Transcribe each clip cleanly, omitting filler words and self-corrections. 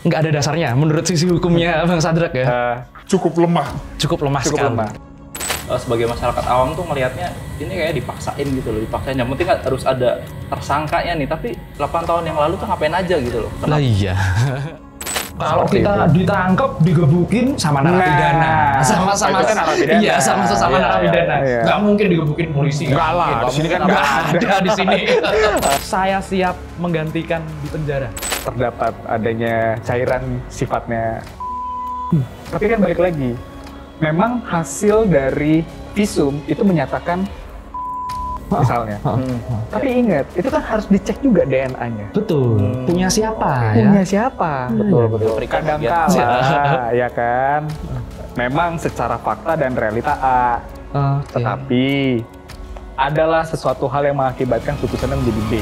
nggak ada dasarnya menurut sisi hukumnya Bang Sadrak ya? Cukup lemah. Cukup lemah sekali. Sebagai masyarakat awam tuh melihatnya ini kayak dipaksain gitu loh, dipaksain. Yang penting kan harus ada tersangkanya nih, tapi 8 tahun yang lalu tuh ngapain aja gitu loh. Lah iya. Kalau kita ditangkap, digebukin sama narapidana, sama-sama narapidana. Iya, sama-sama narapidana. Nggak mungkin digebukin polisi. Nggak lah, di sini kan nggak ada di sini. Saya siap menggantikan di penjara. Terdapat adanya cairan sifatnya. Tapi kan balik lagi, memang hasil dari visum itu menyatakan misalnya. Tapi ingat, itu kan harus dicek juga DNA-nya. Betul. Punya siapa ya? Punya siapa? Betul. Kadang kala, ya kan. Memang secara fakta dan realita A. Tetapi adalah sesuatu hal yang mengakibatkan putusannya menjadi B.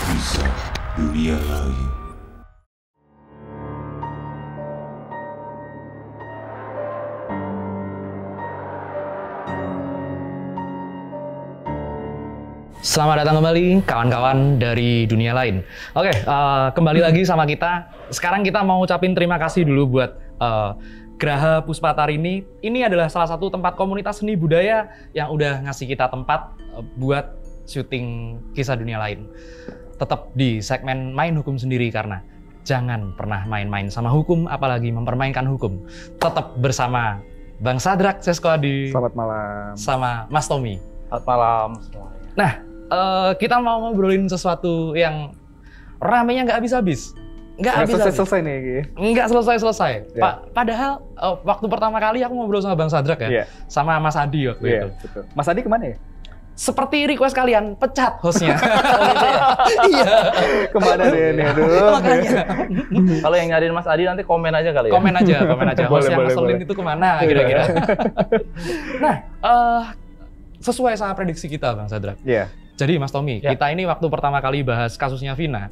Kisah dunia lain. Selamat datang kembali kawan-kawan dari dunia lain. Oke, kembali lagi sama kita. Sekarang kita mau ucapin terima kasih dulu buat Graha Puspatarini. Ini adalah salah satu tempat komunitas seni budaya yang udah ngasih kita tempat buat syuting kisah dunia lain. Tetap di segmen Main Hukum Sendiri karena jangan pernah main-main sama hukum, apalagi mempermainkan hukum. Tetap bersama Bang Sadrak Seskoadi. Selamat malam. Sama Mas Tommy. Selamat malam semua. Nah, kita mau ngobrolin sesuatu yang ramenya nggak habis-habis. Nggak selesai nih. Nggak selesai-selesai. Ya. Padahal waktu pertama kali aku ngobrol sama Bang Sadrak ya, sama Mas Adi waktu itu. Betul. Mas Adi kemana ya? Seperti request kalian, pecat hostnya. Iya. Kemana deh nih? Aduh. Makanya. Kalau yang nyariin Mas Adi nanti komen aja kali ya. Komen aja. Host yang ngeselin boleh. itu kemana kira-kira. Nah, sesuai sama prediksi kita Bang Sadrak. Iya. Jadi Mas Tommy, kita ini waktu pertama kali bahas kasusnya Vina,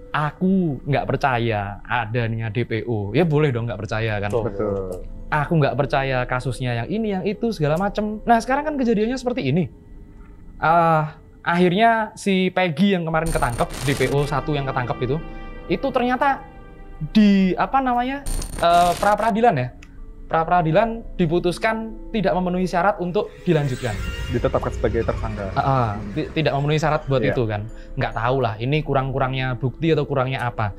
aku nggak percaya adanya DPO. Ya boleh dong nggak percaya kan. Betul. Aku nggak percaya kasusnya yang ini, yang itu, segala macem. Nah sekarang kan kejadiannya seperti ini. Akhirnya si Peggy yang kemarin ketangkep, DPO 1 yang ketangkep itu ternyata di pra-peradilan ya. Pra-peradilan diputuskan tidak memenuhi syarat untuk dilanjutkan. Ditetapkan sebagai tersangka. Tidak memenuhi syarat buat itu kan. Nggak tahu lah, ini kurang-kurangnya bukti atau kurangnya apa.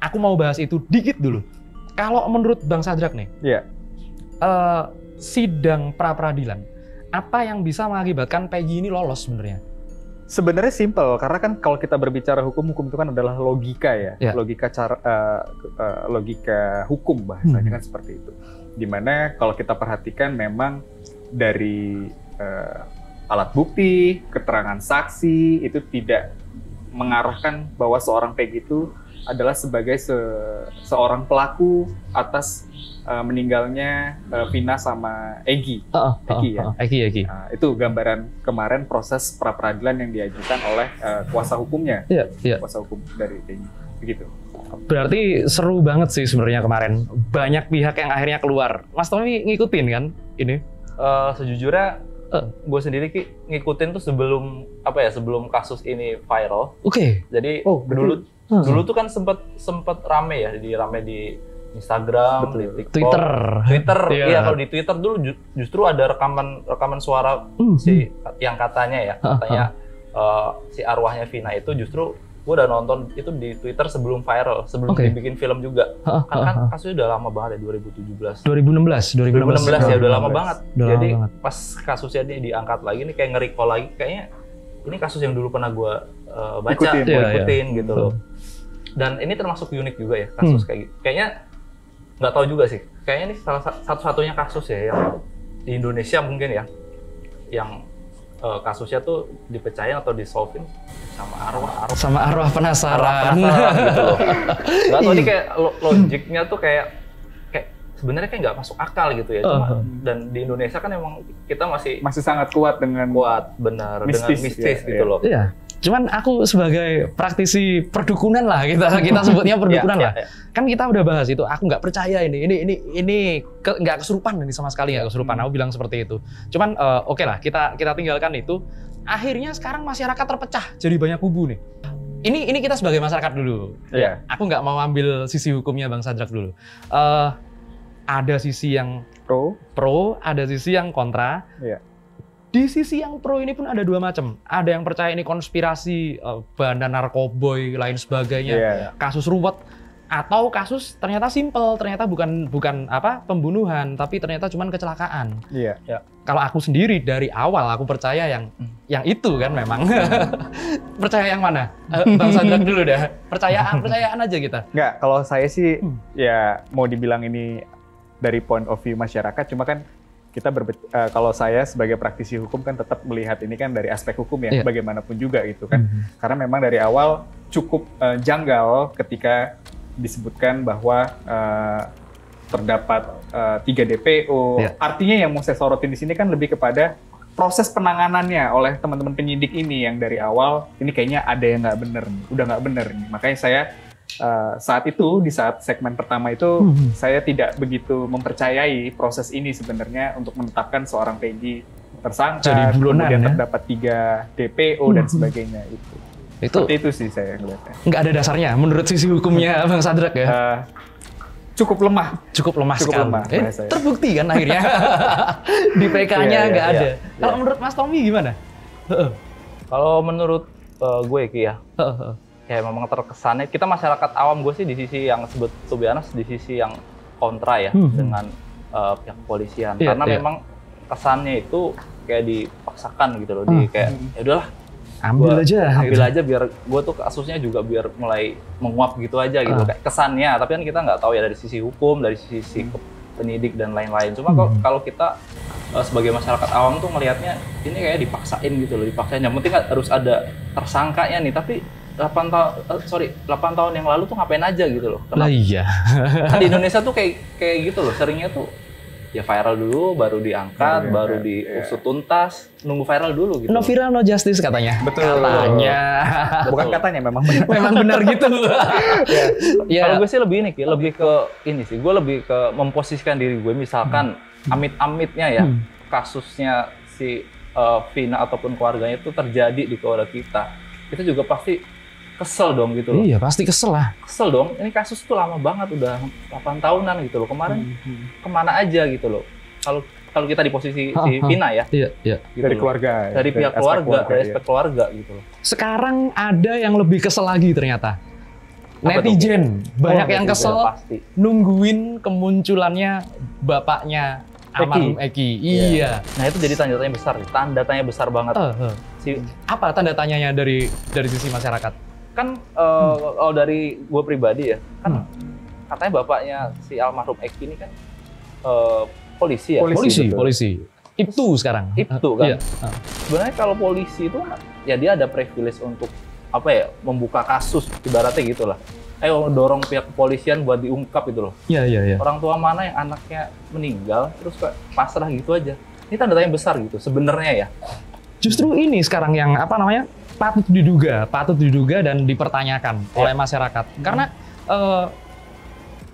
Aku mau bahas itu dikit dulu. Kalau menurut Bang Sadrak nih, sidang pra-peradilan, apa yang bisa mengakibatkan Peggy ini lolos sebenarnya? Sebenarnya simpel, karena kan kalau kita berbicara hukum itu kan adalah logika ya. Logika hukum bahasanya kan seperti itu. Dimana kalau kita perhatikan memang dari alat bukti, keterangan saksi itu tidak mengarahkan bahwa seorang Peggy itu adalah sebagai seorang pelaku atas meninggalnya Vina sama Egy. Egy. Nah, itu gambaran kemarin proses pra-peradilan yang diajukan oleh kuasa hukumnya. Kuasa hukum dari Egy. Begitu. Berarti seru banget sih sebenarnya kemarin. Banyak pihak yang akhirnya keluar. Mas Tommy ngikutin kan ini? Sejujurnya gue sendiri ngikutin tuh sebelum kasus ini viral. Jadi dulu tuh kan sempet rame ya, di Instagram, di TikTok, Twitter. Iya, kalau di Twitter dulu justru ada rekaman suara yang katanya si arwahnya Vina itu justru gue udah nonton itu di Twitter sebelum viral, sebelum dibikin film juga. Kan kasusnya udah lama banget ya, 2016 ya, udah lama banget. Jadi pas kasusnya ini diangkat lagi nih, kayak nge-recall lagi, kayaknya ini kasus yang dulu pernah gue ikutin gitu loh. Dan ini termasuk unik juga ya, kasus kayak gitu. Kayaknya nggak tahu juga sih. Kayaknya ini salah satu-satunya kasus ya yang di Indonesia mungkin ya, yang kasusnya tuh dipecahin atau disolving sama arwah penasaran gitu loh. Nggak tahu, ini kayak logiknya tuh kayak sebenarnya kayak nggak masuk akal gitu ya. Cuma dan di Indonesia kan emang kita masih sangat kuat dengan benar dengan mistis gitu loh. Iya. Cuman aku sebagai praktisi perdukunan lah, kita sebutnya perdukunan lah. Kan kita udah bahas itu, aku nggak percaya ini nggak kesurupan ini sama sekali, nggak kesurupan. Aku bilang seperti itu. Cuman oke lah, kita tinggalkan itu. Akhirnya sekarang masyarakat terpecah jadi banyak kubu nih. Ini kita sebagai masyarakat dulu. Aku nggak mau ambil sisi hukumnya Bang Sadrak dulu. Ada sisi yang pro, ada sisi yang kontra. Di sisi yang pro ini pun ada dua macam. Ada yang percaya ini konspirasi, bandar narkoboy, lain sebagainya, kasus ruwet, atau kasus ternyata simpel, ternyata bukan pembunuhan, tapi ternyata cuma kecelakaan. Kalau aku sendiri dari awal aku percaya yang itu kan memang. Percaya yang mana? Bang Sadrak dulu dah. Percayaan aja kita. Nggak, kalau saya sih ya mau dibilang ini dari point of view masyarakat, cuma kan kita kalau saya sebagai praktisi hukum kan tetap melihat ini kan dari aspek hukum ya, bagaimanapun juga gitu kan. Karena memang dari awal cukup janggal ketika disebutkan bahwa terdapat 3 DPO. Artinya yang mau saya sorotin di sini kan lebih kepada proses penanganannya oleh teman-teman penyidik ini yang dari awal ini kayaknya ada yang nggak bener, udah nggak bener nih. Makanya saya saat itu, di saat segmen pertama itu, saya tidak begitu mempercayai proses ini sebenarnya untuk menetapkan seorang Peggy tersangka, kemudian terdapat 3 DPO dan sebagainya itu. Seperti itu sih saya ngeliatnya. Nggak ada dasarnya menurut sisi hukumnya Bang Sadrak ya? Cukup lemah. Cukup lemah sekali. Terbukti kan akhirnya. Di PK-nya nggak ada. Kalau menurut Mas Tommy gimana? Kalau menurut gue Ki ya, ya memang terkesannya kita masyarakat awam, gue sih di sisi yang di sisi yang kontra ya dengan pihak kepolisian, karena memang kesannya itu kayak dipaksakan gitu loh, kayak ya udahlah ambil aja biar gue tuh kasusnya juga biar mulai menguap gitu aja gitu, kayak kesannya. Tapi kan kita nggak tahu ya dari sisi hukum, dari sisi penyidik dan lain-lain. Cuma kalau kita sebagai masyarakat awam tuh melihatnya ini kayak dipaksain gitu loh, dipaksain. Yang penting harus ada tersangkanya nih, tapi 8 tahun yang lalu tuh ngapain aja gitu loh. Lah iya. Kan di Indonesia tuh kayak gitu loh, seringnya tuh ya viral dulu, baru diangkat, baru diusut tuntas, nunggu viral dulu gitu. No viral, no justice katanya. Betul. Katanya. Bukan katanya, memang benar. Memang benar gitu. Kalau gue sih lebih gue lebih ke memposisikan diri gue, misalkan amit-amitnya ya, kasusnya si Vina ataupun keluarganya itu terjadi di keluarga kita juga pasti kesel dong gitu loh. Iya, pasti kesel lah. Kesel dong, ini kasus tuh lama banget, udah 8 tahunan gitu loh. Kemarin kemana aja gitu loh. Kalau kita di posisi si Vina ya. Iya. Gitu dari loh. keluarga. Dari pihak keluarga, dari aspek keluarga gitu loh. Sekarang ada yang lebih kesel lagi ternyata. Netizen. Banyak yang kesel pasti nungguin kemunculannya bapaknya almarhum Eki. Iya. Nah itu jadi tanda tanya besar, tanda tanya besar banget. Apa tanda tanyanya dari sisi masyarakat? Kan kalau dari gue pribadi ya, kan katanya bapaknya si almarhum Eki ini kan polisi ya? Polisi. Itu sekarang. Itu kan. Iya. Sebenarnya kalau polisi itu ya dia ada privilege untuk membuka kasus ibaratnya gitu lah. Ayo dorong pihak kepolisian buat diungkap gitu loh. Iya. Orang tua mana yang anaknya meninggal terus pasrah gitu aja. Ini tanda tanya besar gitu sebenarnya ya. Justru ini sekarang yang patut diduga dan dipertanyakan oleh masyarakat. Karena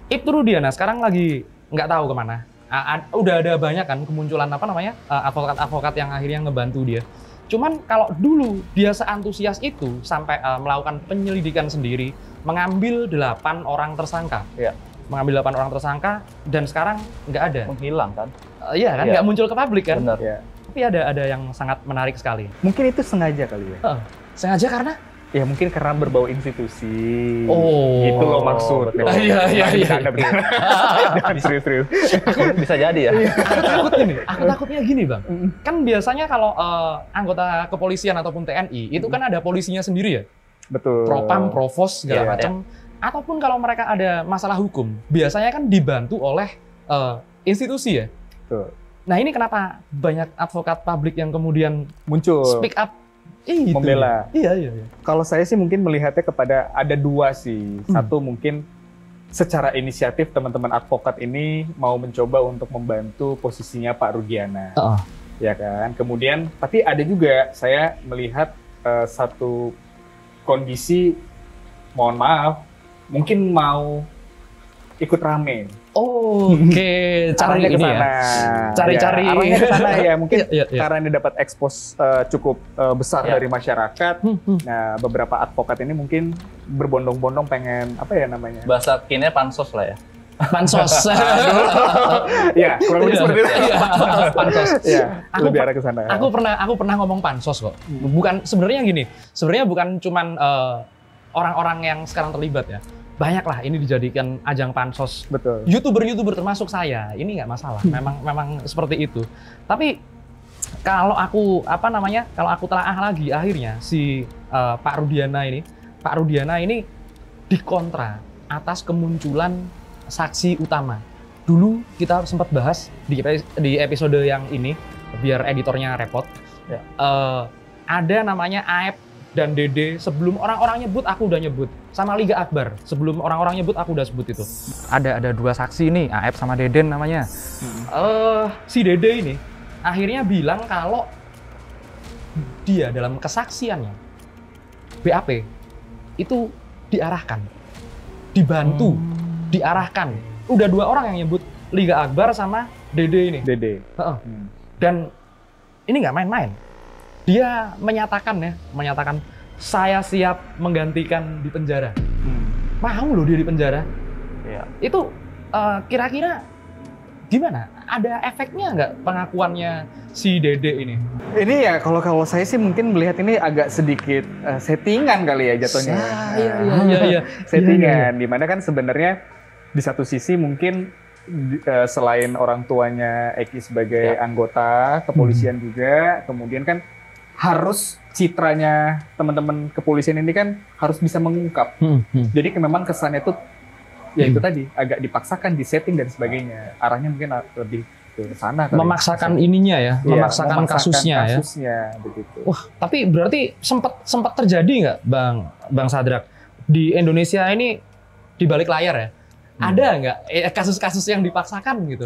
Ibtu Rudiana sekarang lagi nggak tahu kemana. Udah ada banyak kan kemunculan advokat-advokat yang akhirnya ngebantu dia. Cuman kalau dulu dia seantusias itu sampai melakukan penyelidikan sendiri, mengambil 8 orang tersangka. Mengambil 8 orang tersangka dan sekarang nggak ada. Menghilang kan? Iya kan, nggak muncul ke publik kan? Benar. Tapi ada yang sangat menarik sekali. Mungkin itu sengaja kali ya? Sengaja karena? Ya mungkin karena berbau institusi. Itu loh maksud. Iya. Serius. Bisa jadi ya. Aku takutnya gini Bang. Kan biasanya kalau anggota kepolisian ataupun TNI itu kan ada polisinya sendiri ya. Betul. Propam, provos segala macam. Ataupun kalau mereka ada masalah hukum, biasanya kan dibantu oleh institusi ya. Betul. Nah ini kenapa banyak advokat publik yang kemudian muncul speak up membela. Iya. Kalau saya sih mungkin melihatnya kepada ada 2 sih. Satu mungkin secara inisiatif teman-teman advokat ini mau mencoba untuk membantu posisinya Pak Rudiana. Ya kan. Kemudian tapi ada juga saya melihat satu kondisi, mohon maaf, mungkin mau ikut rame. Oke, cari ini ya. Cari-cari. Arahnya ke sana ya, mungkin karena ini dapat expose cukup besar dari masyarakat. Nah, beberapa advokat ini mungkin berbondong-bondong pengen apa ya namanya? Bahasa kinnya pansos lah ya. Pansos. Ya, kurang lebih seperti itu. Pansos. Ya, lebih arah ke sana. Aku pernah ngomong pansos kok. Bukan sebenarnya gini. Sebenarnya bukan cuman orang-orang yang sekarang terlibat ya. Banyak lah ini dijadikan ajang pansos. Betul. YouTuber termasuk saya. Ini nggak masalah. Memang seperti itu. Tapi kalau aku kalau aku telaah lagi akhirnya si Pak Rudiana ini dikontra atas kemunculan saksi utama. Dulu kita sempat bahas di episode yang ini, biar editornya repot. Ya. Ada namanya Aep dan Dede. Sebelum orang-orang nyebut, aku udah nyebut. Sama Liga Akbar. Sebelum orang-orang nyebut, aku udah sebut itu. Ada dua saksi nih, Aep sama Deden namanya. Si Dede ini akhirnya bilang kalau dia dalam kesaksiannya BAP itu diarahkan, dibantu, diarahkan. Udah dua orang yang nyebut, Liga Akbar sama Dede ini. Dede. Dan ini nggak main-main. Dia menyatakan saya siap menggantikan di penjara. Mau loh dia di penjara. Ya. Itu kira-kira gimana? Ada efeknya nggak pengakuannya si Dede ini? Ini ya kalau saya sih mungkin melihat ini agak sedikit settingan kali ya jatuhnya. Iya. Settingan. Dimana kan sebenarnya di satu sisi mungkin selain orang tuanya Eki sebagai anggota kepolisian juga, kemudian kan harus citranya teman-teman kepolisian ini kan harus bisa mengungkap. Jadi memang kesannya itu ya itu tadi agak dipaksakan di setting dan sebagainya. Arahnya mungkin lebih ke sana. Memaksakan ininya ya, memaksakan kasusnya begitu. Wah, tapi berarti sempat terjadi nggak, Bang Sadrak, di Indonesia ini di balik layar ya? Ada nggak kasus-kasus yang dipaksakan gitu?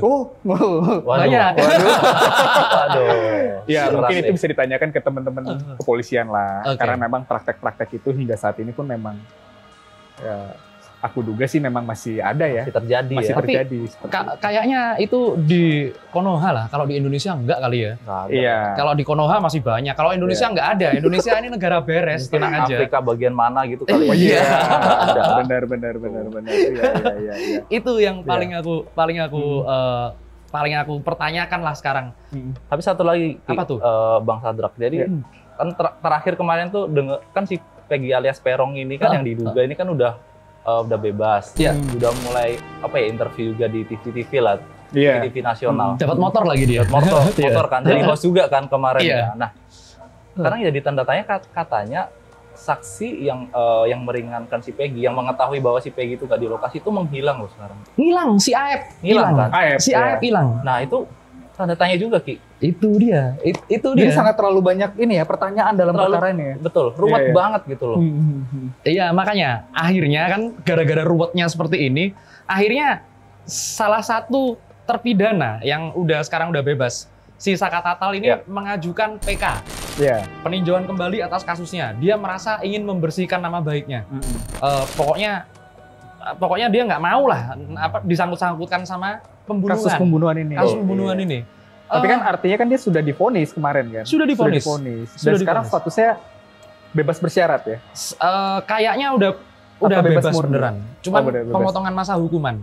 Banyak. Waduh. Ya mungkin itu bisa ditanyakan ke teman-teman kepolisian lah. Karena memang praktek-praktek itu hingga saat ini pun memang aku duga sih memang masih ada ya. Masih terjadi. Kayaknya itu di Konoha lah. Kalau di Indonesia enggak kali ya. Iya. Kalau di Konoha masih banyak. Kalau Indonesia enggak ada. Indonesia ini negara beres, tenang aja. Afrika bagian mana gitu kali. Iya. Benar. Iya. Itu yang paling aku pertanyakan lah sekarang. Tapi satu lagi, apa tuh? Bang Sadrak. Jadi kan terakhir kemarin tuh kan si Peggy alias Peron ini kan yang diduga ini kan udah bebas, udah mulai interview juga di TV lah, TV nasional. Dapat motor lagi dia. Motor kan, jadi host juga kan kemarin. Ya. Nah, sekarang jadi tanda tanya katanya saksi yang meringankan si Peggy, yang mengetahui bahwa si Peggy itu nggak di lokasi itu menghilang loh sekarang. Hilang, si Aep hilang kan? Si Aep hilang. Nah itu tanda tanya juga Ki. Itu dia. Jadi sangat terlalu banyak ini ya pertanyaan dalam perkara ini. Betul, ruwet banget gitu loh. Iya, makanya akhirnya kan gara-gara ruwetnya seperti ini, akhirnya salah satu terpidana yang sekarang udah bebas, si Saka Tatal ini mengajukan PK. Peninjauan kembali atas kasusnya. Dia merasa ingin membersihkan nama baiknya. Pokoknya dia nggak mau lah disangkut-sangkutkan sama pembunuhan. Kasus pembunuhan ini. Tapi kan artinya kan dia sudah divonis kemarin kan? Sudah divonis. Dan sekarang statusnya bebas bersyarat ya? Kayaknya udah bebas beneran. Cuman pemotongan masa hukuman.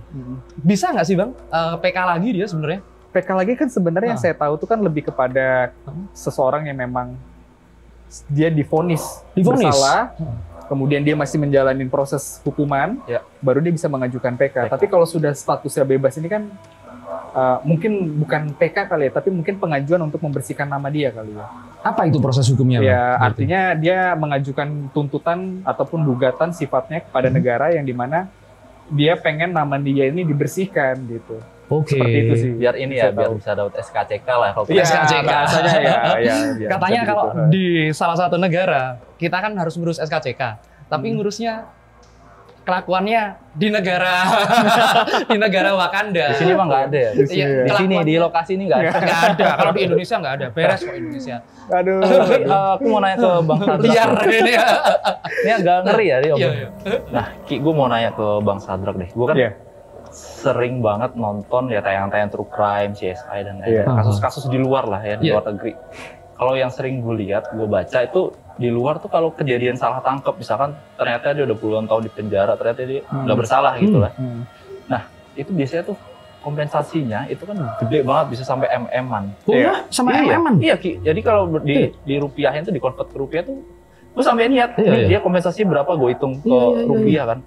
Bisa nggak sih Bang PK lagi dia sebenarnya? PK lagi kan sebenarnya yang saya tahu itu kan lebih kepada seseorang yang memang dia divonis bersalah. Kemudian dia masih menjalani proses hukuman, baru dia bisa mengajukan PK. Tapi kalau sudah statusnya bebas ini kan mungkin bukan PK kali ya, tapi mungkin pengajuan untuk membersihkan nama dia kali ya. Apa itu proses hukumnya? Ya, artinya dia mengajukan tuntutan ataupun gugatan sifatnya kepada negara yang dimana dia pengen nama dia ini dibersihkan gitu. Seperti itu sih. Biar ini ya, biar bisa dapat SKCK lah. SKCK. Ya, katanya kalau di salah satu negara, kita kan harus ngurus SKCK. Tapi ngurusnya kelakuannya di negara di negara Wakanda. Di sini mah nggak ada ya. Iya, Di sini di lokasi ini nggak ada. Nggak ada. Kalau di Indonesia nggak ada. Beres kok Indonesia. Aduh. Tapi aku mau nanya ke Bang Sadrak. Biar ini ya. Ini agak ngeri ya dia. Iya. Nah, Ki, gue mau nanya ke Bang Sadrak deh. Gue kan sering banget nonton ya tayangan-tayangan true crime, CSI dan lain-lain. Kasus-kasus di luar lah ya, di luar negeri. Kalau yang sering gue lihat, gue baca itu di luar tuh kalau kejadian salah tangkap, misalkan ternyata dia udah puluhan tahun di penjara, ternyata dia nggak bersalah gitu lah. Nah, itu biasanya tuh kompensasinya itu kan gede banget, bisa sampai MM-an. Oh ya? Sama MM-an? Iya, Ki. Jadi kalau di rupiahin tuh, di convert ke rupiah tuh, gue sampai niat, dia kompensasi berapa, gue hitung ke rupiah kan.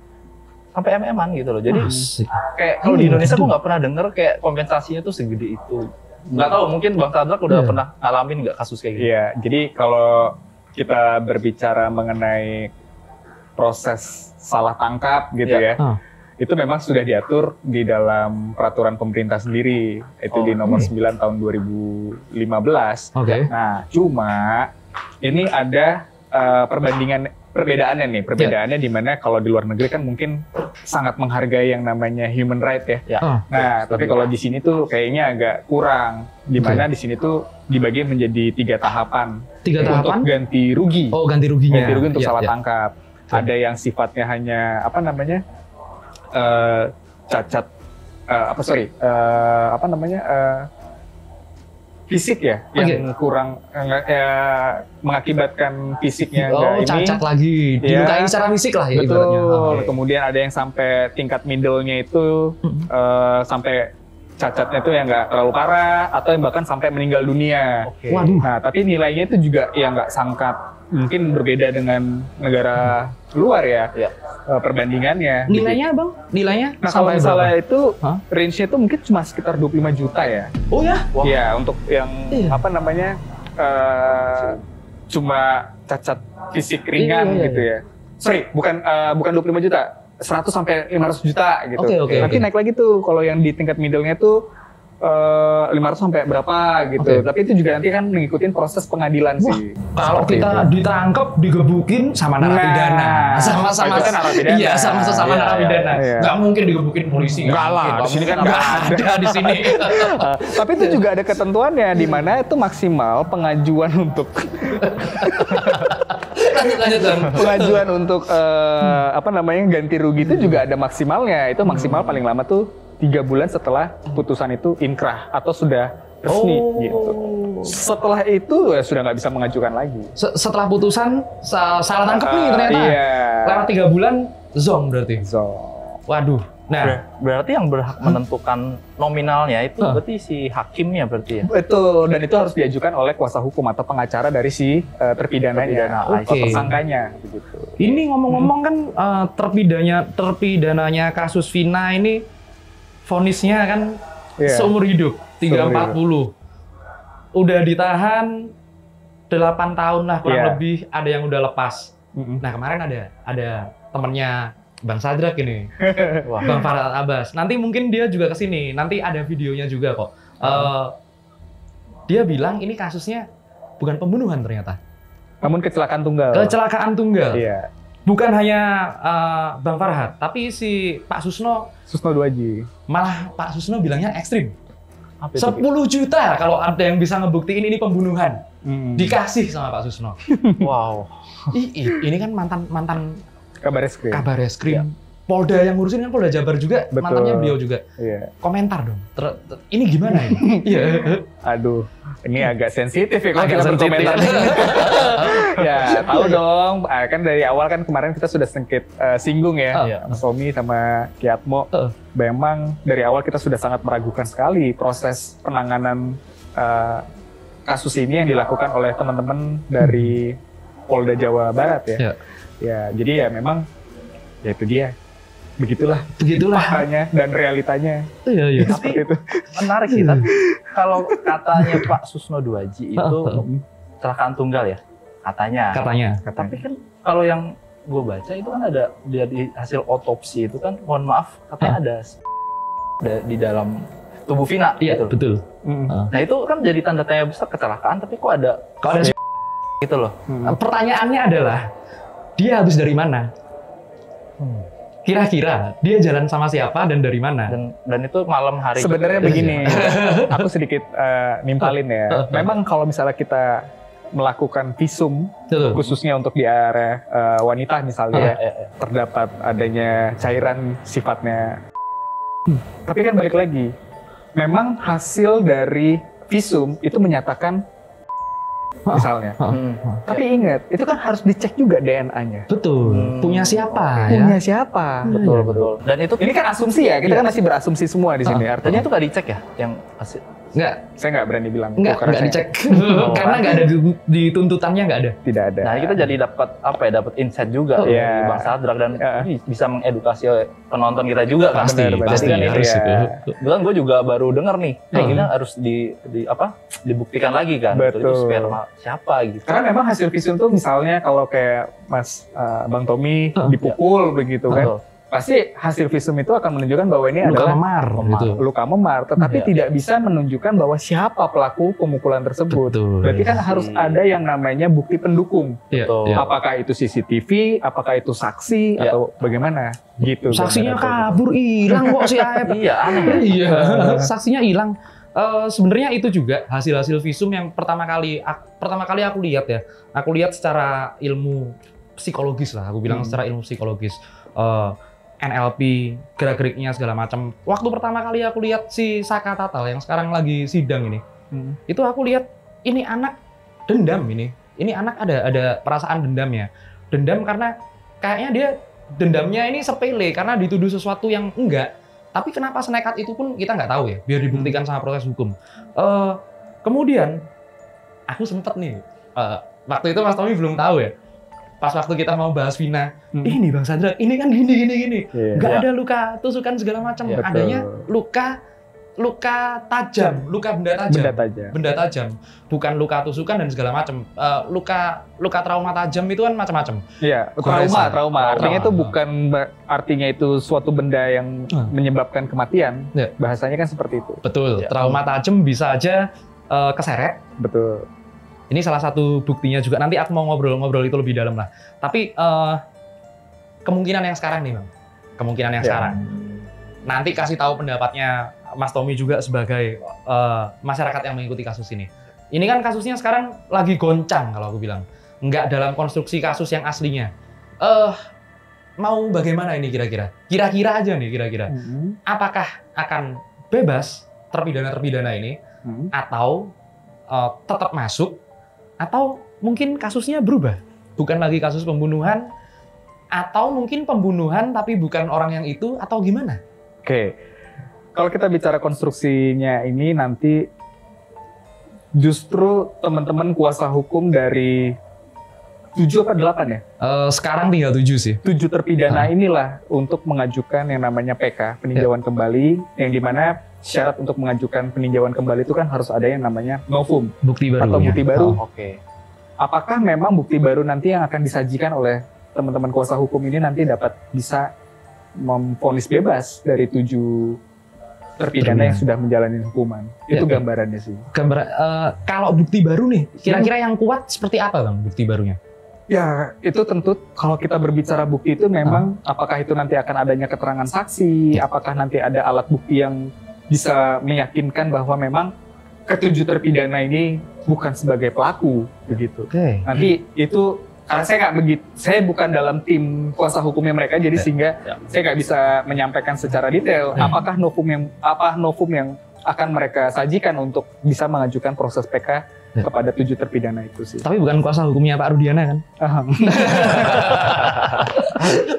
Sampai MM-an gitu loh. Jadi kayak kalau di Indonesia gue nggak pernah denger kayak kompensasinya tuh segede itu. Nggak tahu, mungkin Bang Sadrak udah pernah ngalamin nggak kasus kayak gitu? Iya, jadi kalau kita berbicara mengenai proses salah tangkap gitu ya, itu memang sudah diatur di dalam peraturan pemerintah sendiri, itu di nomor 9 tahun 2015. Nah, cuma ini ada perbedaannya di mana kalau di luar negeri kan mungkin sangat menghargai yang namanya human right ya. Nah, tapi kalau di sini tuh kayaknya agak kurang, di mana di sini tuh dibagi menjadi 3 tahapan. 3 tahapan? Untuk ganti rugi. Oh, ganti ruginya. Ganti rugi untuk salah tangkap. Ada yang sifatnya hanya cacat fisik ya, yang kurang mengakibatkan fisiknya cacat lagi, dilukai secara fisik lah ya. Betul. Kemudian ada yang sampai tingkat middle-nya itu sampai cacatnya itu yang nggak terlalu parah, atau yang bahkan sampai meninggal dunia. Waduh. Nah, tapi nilainya itu juga yang nggak sangkat, mungkin berbeda dengan negara luar ya. Perbandingannya. Nilainya Bang? Nilainya? Nah, kalau salah itu range-nya itu mungkin cuma sekitar 25 juta ya. Oh ya? Iya, untuk yang cuma cacat fisik ringan gitu ya. Sorry, bukan 25 juta. 100 sampai 500 juta gitu. Nanti naik lagi tuh kalau yang di tingkat middle-nya tuh 500 sampai berapa gitu. Tapi itu juga nanti kan mengikuti proses pengadilan sih. Kalau kita ditangkap, digebukin sama narapidana. Sama-sama narapidana. Iya, sama-sama narapidana. Nggak mungkin digebukin polisi. Nggak lah, di sini kan nggak ada di sini. Tapi itu juga ada ketentuannya di mana itu maksimal pengajuan untuk pengajuan untuk ganti rugi itu juga ada maksimalnya. Itu maksimal paling lama tuh 3 bulan setelah putusan itu inkrah atau sudah resmi gitu. Setelah itu ya sudah nggak bisa mengajukan lagi. Setelah putusan salah tangkap nih ternyata. Lewat 3 bulan zong berarti. Waduh. Nah, berarti yang berhak menentukan nominalnya itu berarti si hakimnya berarti ya? Betul, dan itu harus diajukan oleh kuasa hukum atau pengacara dari si terpidananya atau tersangkanya. Begitu. Ini ngomong-ngomong kan terpidananya kasus Vina ini vonisnya kan seumur hidup, 340. Udah ditahan 8 tahun lah kurang lebih, ada yang udah lepas. Nah, kemarin ada temennya Bang Sadrak ini, Bang Farhad Abbas. Nanti mungkin dia juga kesini, nanti ada videonya juga kok. Dia bilang ini kasusnya bukan pembunuhan ternyata. Namun kecelakaan tunggal. Kecelakaan tunggal. Iya. Bukan hanya Bang Farhad, tapi si Pak Susno Duaji. Malah Pak Susno bilangnya ekstrim. 10 juta kalau ada yang bisa ngebuktiin ini pembunuhan. Dikasih sama Pak Susno. Wow. Ini kan mantan Kabar Eskrim. Polda yang ngurusin kan Polda Jabar juga. Betul. Mantannya beliau juga. Komentar dong. Ini gimana ya? Aduh, ini agak sensitif ya kalau kita berkomentar. Ya, tahu dong. Kan dari awal kan kemarin kita sudah singgung ya, Mas Romi sama Ki Atmo. Memang dari awal kita sudah sangat meragukan sekali proses penanganan kasus ini yang dilakukan oleh teman-teman dari Polda Jawa Barat ya. Ya, jadi ya memang ya itu dia. Begitulah faktanya dan realitanya. Iya. Tapi menarik sih, tapi kalau katanya Pak Susno Duaji itu kecelakaan tunggal ya, katanya. Tapi kan kalau yang gue baca itu kan ada di hasil otopsi itu kan, mohon maaf, katanya ada di dalam tubuh Vina. Iya, betul. Nah itu kan jadi tanda tanya besar, kecelakaan tapi kok ada gitu loh. Pertanyaannya adalah dia habis dari mana? Kira-kira dia jalan sama siapa dan dari mana? Dan itu malam hari. Sebenarnya begini, aku sedikit nimpalin ya. Memang kalau misalnya kita melakukan visum, khususnya untuk di area wanita misalnya, terdapat adanya cairan sifatnya. Tapi kan balik lagi, memang hasil dari visum itu menyatakan misalnya. Tapi ingat, itu kan harus dicek juga DNA-nya. Betul. Punya siapa? Punya siapa? Betul. Dan itu ini kan asumsi ya, kita kan masih berasumsi semua di sini. Artinya itu nggak dicek ya, yang hasil. Enggak. Saya nggak berani bilang. Nggak dicek. Karena nggak ada di tuntutannya, nggak ada. Tidak ada. Nah, kita jadi dapat insight juga dari Bang Sadrak dan bisa mengedukasi penonton kita juga kan. Pasti kan harus itu. Bilang gue juga baru dengar nih, ini harus dibuktikan lagi kan. Betul. Itu sperma siapa gitu. Karena memang hasil visum tuh misalnya kalau kayak Bang Tommy dipukul begitu kan. Pasti hasil visum itu akan menunjukkan bahwa ini luka adalah luka memar, tetapi tidak bisa menunjukkan bahwa siapa pelaku pemukulan tersebut. Berarti kan harus ada yang namanya bukti pendukung. Apakah itu CCTV, apakah itu saksi atau bagaimana? Gitu. Saksinya kabur, hilang kok si Aep. Iya, aneh. Iya, saksinya hilang. Sebenarnya itu juga hasil-hasil visum yang pertama kali aku lihat ya. Aku lihat secara ilmu psikologis lah. Aku bilang secara ilmu psikologis. NLP, gerak-geriknya segala macam. Waktu pertama kali aku lihat si Saka Tatal yang sekarang lagi sidang ini, itu aku lihat ini anak dendam ini. Ini anak ada perasaan dendamnya. Dendam karena kayaknya dia dendamnya ini sepele karena dituduh sesuatu yang enggak. Tapi kenapa senekat itu pun kita nggak tahu ya. Biar dibuktikan sama proses hukum. Kemudian aku sempet nih, waktu itu Mas Tommy belum tahu ya. Pas waktu kita mau bahas Vina, ini Bang Sadrak, ini kan gini. Nggak ada luka tusukan segala macam, adanya luka tajam, benda tajam, bukan luka tusukan dan segala macam. Luka trauma tajam itu kan macam-macam. Iya, trauma. Artinya itu bukan artinya itu suatu benda yang menyebabkan kematian. Bahasanya kan seperti itu. Betul. Trauma tajam bisa aja keseret. Betul. Ini salah satu buktinya juga. Nanti aku mau ngobrol itu lebih dalam lah. Tapi kemungkinan yang sekarang nih, Bang. Kemungkinan yang sekarang. Nanti kasih tahu pendapatnya Mas Tommy juga sebagai masyarakat yang mengikuti kasus ini. Ini kan kasusnya sekarang lagi goncang kalau aku bilang. Nggak dalam konstruksi kasus yang aslinya. Mau bagaimana ini kira-kira? Kira-kira aja nih kira-kira. Apakah akan bebas terpidana ini? Atau tetap masuk? Atau mungkin kasusnya berubah, bukan lagi kasus pembunuhan, atau mungkin pembunuhan tapi bukan orang yang itu, atau gimana? Oke, kalau kita bicara konstruksinya ini nanti justru teman-teman kuasa hukum dari 7 apa 8 ya? Sekarang tinggal 7 sih. 7 terpidana inilah untuk mengajukan yang namanya PK, peninjauan kembali, yang dimana syarat untuk mengajukan peninjauan kembali itu kan harus ada yang namanya novum, bukti baru atau bukti baru. Oke. Apakah memang bukti baru nanti yang akan disajikan oleh teman-teman kuasa hukum ini nanti dapat bisa memvonis bebas dari 7 terpidana yang sudah menjalani hukuman? Itu gambarannya sih. Kalau bukti baru nih, kira-kira yang kuat seperti apa Bang bukti barunya? Ya, itu tentu kalau kita berbicara bukti itu memang apakah itu nanti akan adanya keterangan saksi, apakah nanti ada alat bukti yang bisa meyakinkan bahwa memang ke-7 terpidana ini bukan sebagai pelaku begitu. Nanti itu karena saya nggak begitu, saya bukan dalam tim kuasa hukumnya mereka, jadi sehingga saya nggak bisa menyampaikan secara detail apakah novum yang akan mereka sajikan untuk bisa mengajukan proses PK kepada 7 terpidana itu sih. Tapi bukan kuasa hukumnya Pak Rudiana kan?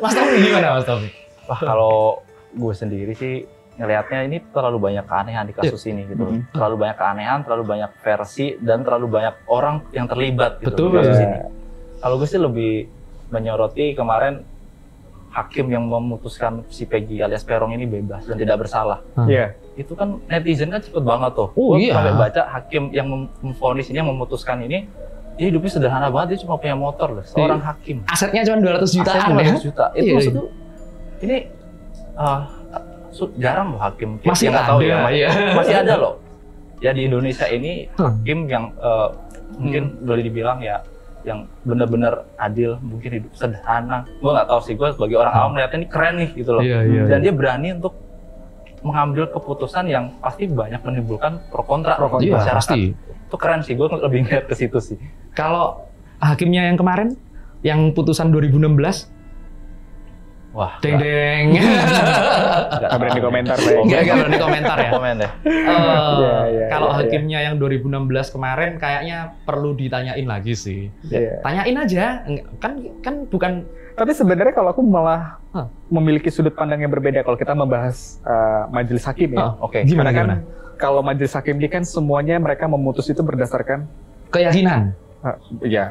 Mas Tommy gimana Mas Tommy? Wah, kalau gue sendiri sih ngelihatnya ini terlalu banyak keanehan di kasus ini gitu. Terlalu banyak keanehan, terlalu banyak versi, dan terlalu banyak orang yang terlibat gitu di kasus ini. Kalau gue sih lebih menyoroti kemarin hakim yang memutuskan si Peggy alias Peron ini bebas dan tidak bersalah. Itu kan netizen kan cepet banget tuh. Gue sampai baca hakim yang memvonis ini, yang memutuskan ini, dia hidupnya sederhana banget, dia cuma punya motor loh, seorang hakim. Asetnya cuma 200 jutaan. Asetnya 200 juta. Itu maksudnya ini jarang loh hakim. Masih ada ya. Masih ada loh. Ya di Indonesia ini hakim yang mungkin boleh dibilang ya yang benar-benar adil, mungkin hidup sederhana. Gue nggak tahu sih, gue sebagai orang awam melihatnya ini keren nih gitu loh. Dan dia berani untuk mengambil keputusan yang pasti banyak menimbulkan pro kontra di masyarakat. Itu keren sih, gue lebih ngeliat ke situ sih. Kalau hakimnya yang kemarin, yang putusan 2016, wah, deng. Gak berani komentar, Pak. Gak berani komentar ya. Komen deh. Kalau hakimnya yang 2016 kemarin kayaknya perlu ditanyain lagi sih. Tanyain aja, kan bukan. Tapi sebenarnya kalau aku malah memiliki sudut pandang yang berbeda kalau kita membahas majelis hakim ya. Oke. Gimana kan? Kalau majelis hakim ini kan semuanya mereka memutus itu berdasarkan keyakinan. Bukan ya,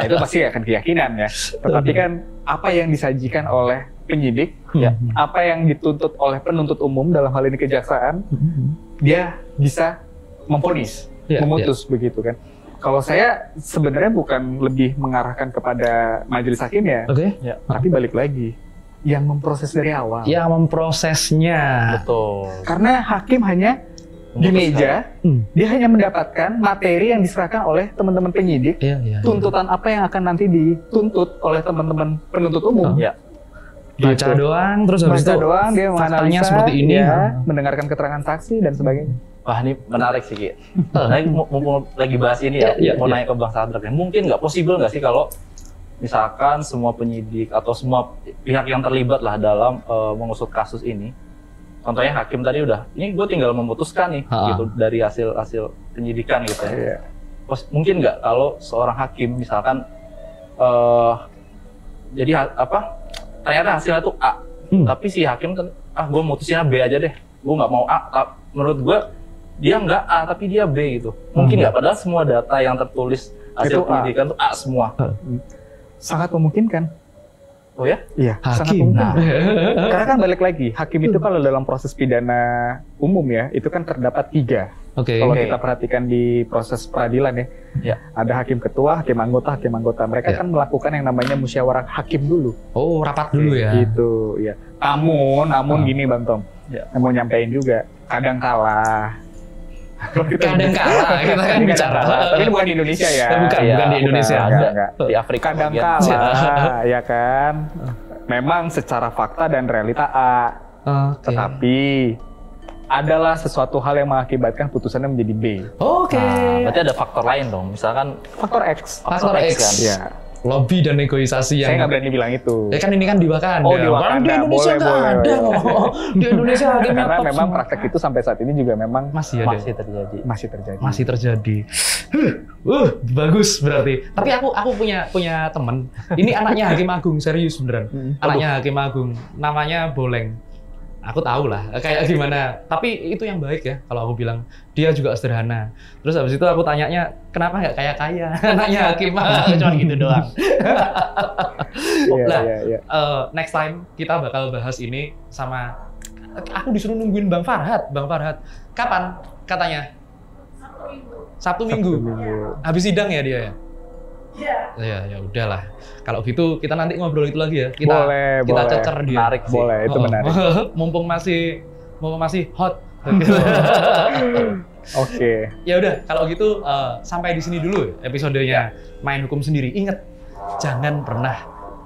itu pasti akan keyakinan ya. Tetapi kan apa yang disajikan oleh penyidik, apa yang dituntut oleh penuntut umum dalam hal ini kejaksaan, dia bisa memvonis, memutus begitu kan. Kalau saya sebenarnya bukan lebih mengarahkan kepada majelis hakim ya, tapi balik lagi yang memproses dari awal. Yang memprosesnya. Betul. Karena hakim hanya di meja, dia hanya mendapatkan materi yang diserahkan oleh teman-teman penyidik, tuntutan apa yang akan nanti dituntut oleh teman-teman penuntut umum. Baca doang, terus habis itu doang, dia faktanya seperti ini, mendengarkan keterangan saksi dan sebagainya. Wah, ini menarik sih, Ki. Mumpung lagi bahas ini ya, mau nanya ke Bang Sadrak. Mungkin nggak possible nggak sih kalau misalkan semua penyidik atau semua pihak yang terlibat lah dalam mengusut kasus ini, contohnya hakim tadi udah, ini gue tinggal memutuskan nih gitu dari hasil penyidikan gitu ya. Mungkin nggak kalau seorang hakim misalkan jadi ternyata hasilnya tuh A, tapi si hakim kan gue mutusinnya B aja deh, gue nggak mau A. Menurut gue dia nggak A tapi dia B gitu. Mungkin nggak, padahal semua data yang tertulis hasil penyidikan tuh A semua. Sangat memungkinkan. Oh ya? Iya, sangat memungkinkan. Karena kan balik lagi, hakim itu kalau dalam proses pidana umum ya, itu kan terdapat 3. Kalau kita perhatikan di proses peradilan ya, ada hakim ketua, hakim anggota. Mereka kan melakukan yang namanya musyawarah hakim dulu. Oh, rapat dulu ya? Gitu, ya. Namun gini Bang Tom, mau nyampein juga, kadang kalah. Kadang kalah, kita kan bicara. Tapi ini bukan di Indonesia ya. Bukan di Indonesia. Enggak. Di Afrika. Kadang kalah, ya kan. Memang secara fakta dan realita A. Tetapi adalah sesuatu hal yang mengakibatkan putusannya menjadi B. Berarti ada faktor lain dong. Misalkan faktor X. Faktor X kan. Ya. Lobby dan negosiasi yang... Saya nggak berani bilang itu. Ya kan ini kan di Wakanda. Oh, di Wakanda. Di Indonesia nggak ada. Di Indonesia hakimnya karena memang praktek itu sampai saat ini juga memang masih terjadi. Bagus berarti. Tapi aku punya teman. Ini anaknya Hakim Agung, serius beneran. Anaknya Hakim Agung. Namanya Boleng. Aku tahu lah kayak gimana, tapi itu yang baik ya kalau aku bilang. Dia juga sederhana. Terus habis itu aku tanyanya, kenapa nggak kaya-kaya anaknya hakim? Cuma gitu doang. Next time kita bakal bahas ini sama, aku disuruh nungguin Bang Farhad. Kapan katanya? Sabtu Minggu. Habis sidang ya dia ya? Ya udahlah. Kalau gitu kita nanti ngobrol itu lagi ya. Kita cecer dia. Menarik sih. Boleh, itu menarik. Mumpung masih hot. Oke. Ya udah, kalau gitu sampai di sini dulu episodenya Main Hukum Sendiri. Ingat, jangan pernah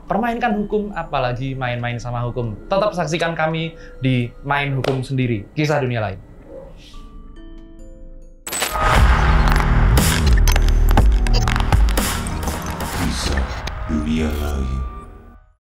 permainkan hukum, apalagi main-main sama hukum. Tetap saksikan kami di Main Hukum Sendiri, Kisah Dunia Lain. Kisah Dunia Lain.